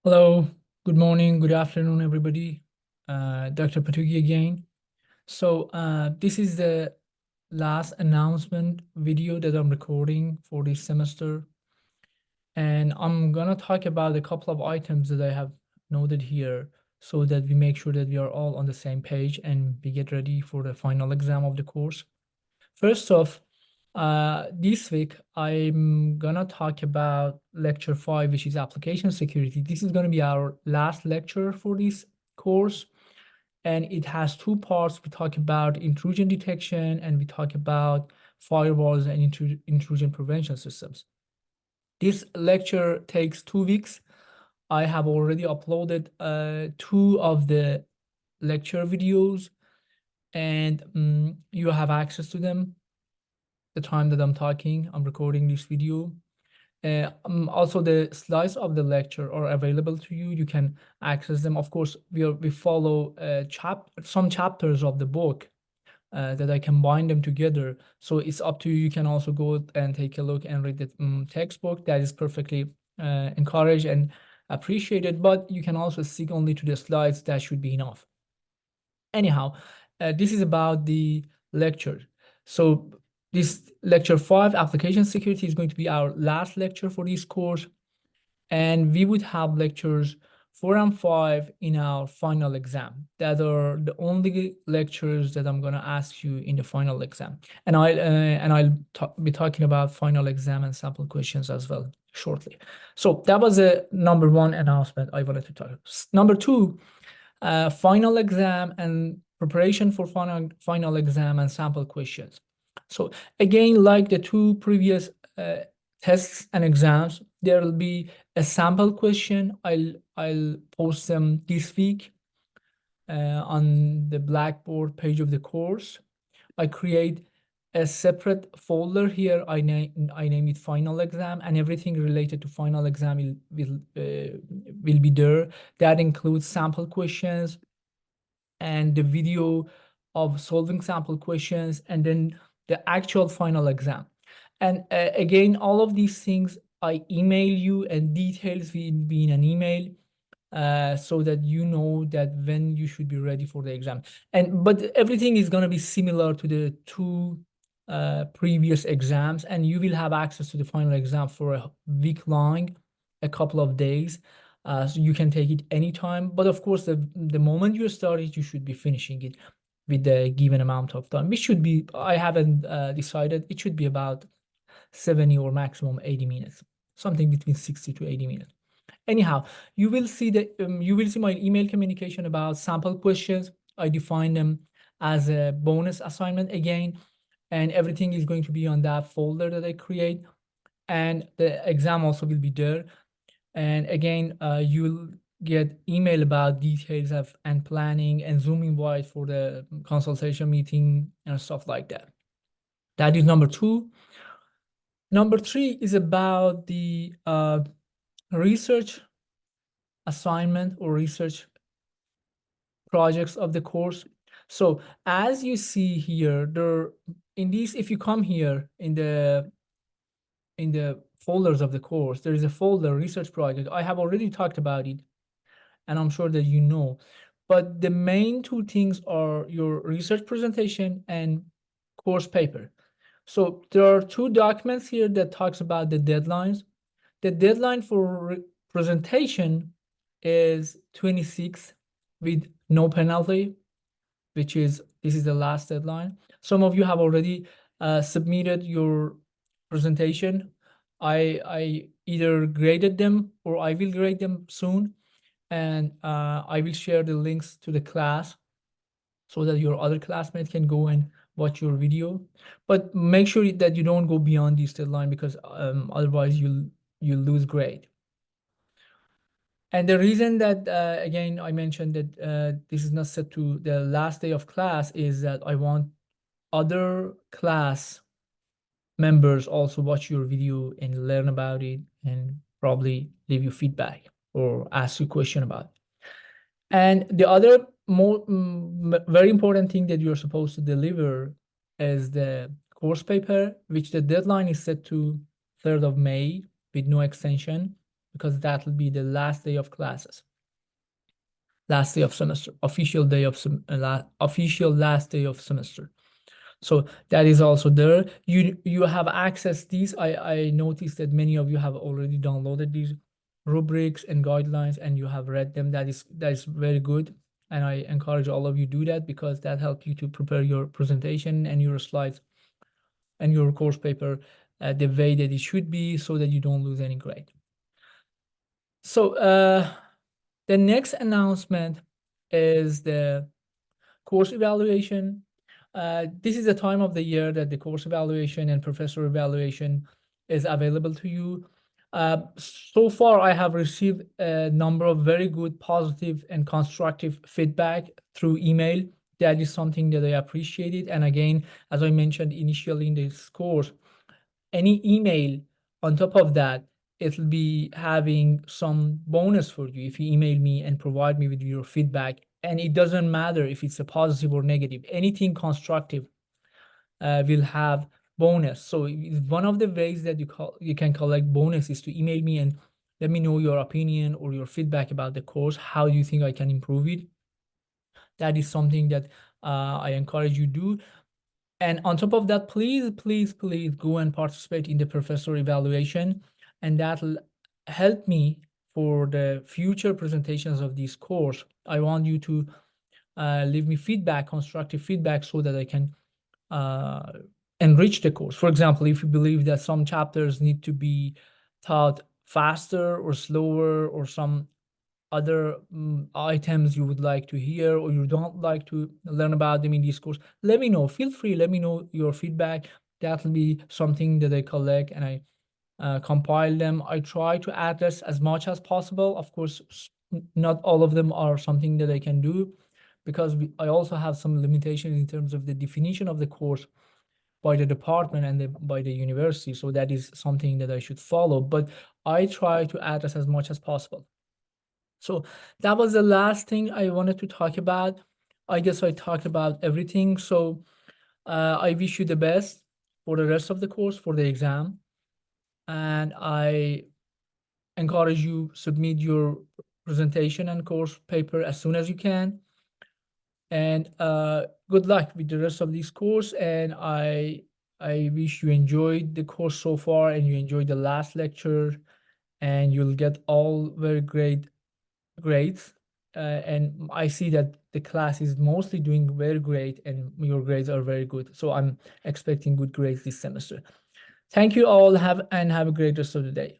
Hello, good morning, good afternoon, everybody. Dr. Patugi again. This is the last announcement video that I'm recording for this semester. And I'm gonna talk about a couple of items that I have noted here so that we make sure that we are all on the same page and we get ready for the final exam of the course. First off, this week I'm gonna talk about lecture 5, which is application security. This is gonna be our last lecture for this course, and it has two parts. We talk about intrusion detection and we talk about firewalls and intrusion prevention systems. This lecture takes 2 weeks. I have already uploaded 2 of the lecture videos, and you have access to them the time that I'm talking. I'm recording this video. Also, the slides of the lecture are available to you. You can access them. Of course, we follow some chapters of the book that I combine them together. So it's up to you. You can also go and take a look and read the textbook. That is perfectly encouraged and appreciated. But you can also stick only to the slides. That should be enough. Anyhow, this is about the lecture. So this lecture 5, application security, is going to be our last lecture for this course. And we would have lectures 4 and 5 in our final exam. That are the only lectures that I'm going to ask you in the final exam. And I'll be talking about final exam and sample questions as well shortly. So that was a number 1 announcement I wanted to talk about. Number 2, final exam and preparation for final exam and sample questions. So again, like the 2 previous tests and exams, there will be a sample question. I'll post them this week on the Blackboard page of the course. I create a separate folder here. I name it final exam, and everything related to final exam will be there. That includes sample questions and the video of solving sample questions, and then the actual final exam. And again, all of these things I email you, and details will be in an email so that you know that when you should be ready for the exam. But everything is going to be similar to the 2 previous exams, and you will have access to the final exam for a week long, a couple of days. So you can take it anytime. But of course, the moment you start it, you should be finishing it with the given amount of time. Which should be, I haven't decided, it should be about 70 or maximum 80 minutes, something between 60 to 80 minutes. Anyhow, you will see my email communication about sample questions. I define them as a bonus assignment again, and everything is going to be on that folder that I create, and the exam also will be there. And again, you'll get email about details of and planning and Zoom invite for the consultation meeting and stuff like that. That is number 2. Number 3 is about the research assignment or research projects of the course. So as you see here, if you come here in the folders of the course, there is a folder research project. I have already talked about it, and I'm sure that you know. But the main 2 things are your research presentation and course paper. So there are 2 documents here that talks about the deadlines. The deadline for presentation is 26 with no penalty, this is the last deadline. Some of you have already submitted your presentation. I either graded them or I will grade them soon, and I will share the links to the class so that your other classmates can go and watch your video. But make sure that you don't go beyond this deadline, because otherwise you'll lose grade. And the reason that, again, I mentioned that this is not set to the last day of class is that I want other class members also watch your video and learn about it and probably leave you feedback or ask you a question about it. And the other very important thing that you're supposed to deliver is the course paper, which the deadline is set to 3rd of May with no extension. because that will be the last day of classes, last day of semester, official day of official last day of semester. So that is also there. You have access these. I noticed that many of you have already downloaded these rubrics and guidelines and you have read them. That is very good. And I encourage all of you do that because that helps you to prepare your presentation and your slides and your course paper the way that it should be so that you don't lose any grade. So the next announcement is the course evaluation. This is the time of the year that the course evaluation and professor evaluation is available to you. So far, I have received a number of very good, positive, and constructive feedback through email. That is something that I appreciated. And again, as I mentioned initially in this course, any email on top of that, it'll be having some bonus for you if you email me and provide me with your feedback. And it doesn't matter if it's a positive or negative, anything constructive will have bonus. So one of the ways that you can collect bonus is to email me and let me know your opinion or your feedback about the course. How do you think I can improve it? That is something that I encourage you to do. And on top of that, please go and participate in the professor evaluation. And that'll help me for the future presentations of this course. I want you to leave me feedback, constructive feedback, so that I can enrich the course. For example, if you believe that some chapters need to be taught faster or slower, or some other items you would like to hear or you don't like to learn about them in this course, let me know. Feel free, let me know your feedback. That will be something that I collect and I compile them. I try to address as much as possible. Of course, not all of them are something that I can do because I also have some limitations in terms of the definition of the course by the department and by the university. So that is something that I should follow, but I try to address as much as possible. So that was the last thing I wanted to talk about. I guess I talked about everything. So I wish you the best for the rest of the course, for the exam. And I encourage you submit your presentation and course paper as soon as you can. And good luck with the rest of this course. And I wish you enjoyed the course so far and you enjoyed the last lecture and you'll get all very great grades. And I see that the class is mostly doing very great and your grades are very good. So I'm expecting good grades this semester. Thank you all. Have a great rest of the day.